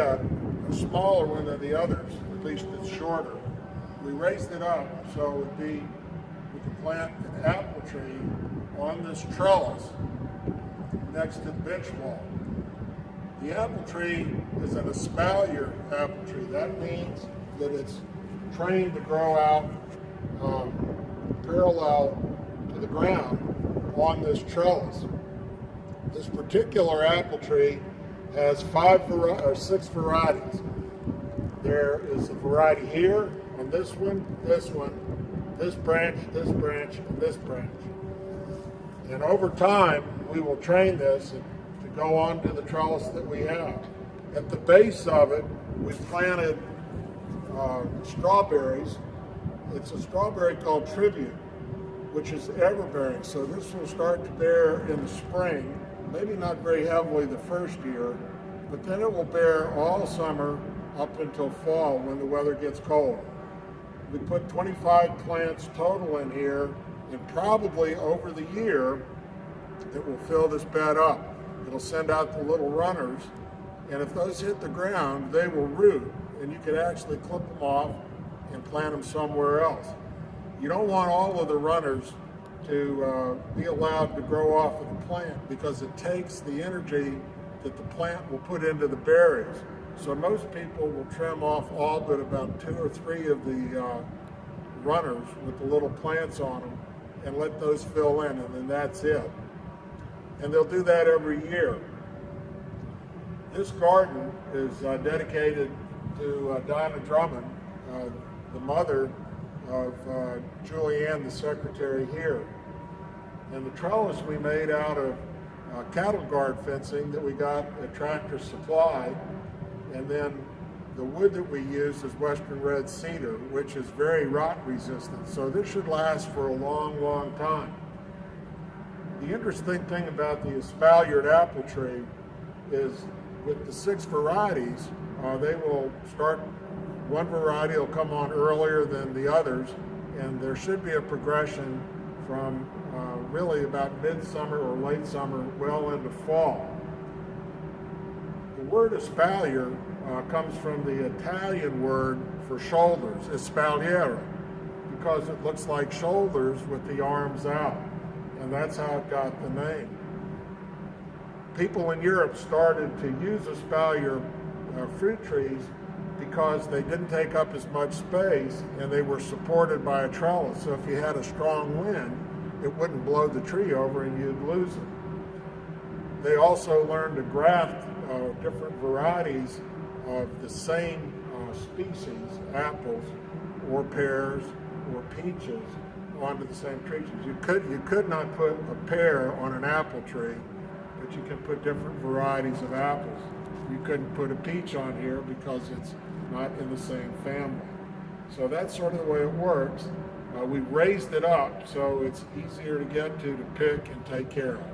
a smaller one than the others, at least it's shorter. We raised it up so we could plant an apple tree on this trellis next to the bench wall. The apple tree is an espalier apple tree. That means that it's trained to grow out parallel to the ground on this trellis. This particular apple tree has 6 varieties. There is a variety here, on this one, this branch, and this branch. And over time, we will train this to go on to the trellis that we have. At the base of it, we planted strawberries. It's a strawberry called Tribute, which is everbearing. So this will start to bear in the spring, maybe not very heavily the first year, but then it will bear all summer up until fall when the weather gets cold. We put 25 plants total in here, and probably over the year, it will fill this bed up. It'll send out the little runners, and if those hit the ground, they will root, and you could actually clip them off and plant them somewhere else. You don't want all of the runners to be allowed to grow off of the plant because it takes the energy that the plant will put into the berries. So most people will trim off all but about 2 or 3 of the runners with the little plants on them and let those fill in, and then that's it. And they'll do that every year. This garden is dedicated to Dinah Drummond, the mother of Julianne, the secretary here. And the trellis we made out of cattle guard fencing that we got at Tractor Supply, and then the wood that we use is Western red cedar, which is very rot resistant. So this should last for a long, long time. The interesting thing about the espaliered apple tree is with the 6 varieties, they will start, one variety will come on earlier than the others, and there should be a progression from really about midsummer or late summer well into fall. The word espalier comes from the Italian word for shoulders, espaliere, because it looks like shoulders with the arms out, and that's how it got the name. People in Europe started to use espalier fruit trees because they didn't take up as much space and they were supported by a trellis. So if you had a strong wind, it wouldn't blow the tree over and you'd lose it. They also learned to graft different varieties of the same species, apples or pears or peaches, onto the same trees. You could not put a pear on an apple tree, but you can put different varieties of apples. You couldn't put a peach on here because it's not in the same family. So that's sort of the way it works. We raised it up so it's easier to get to pick and take care of.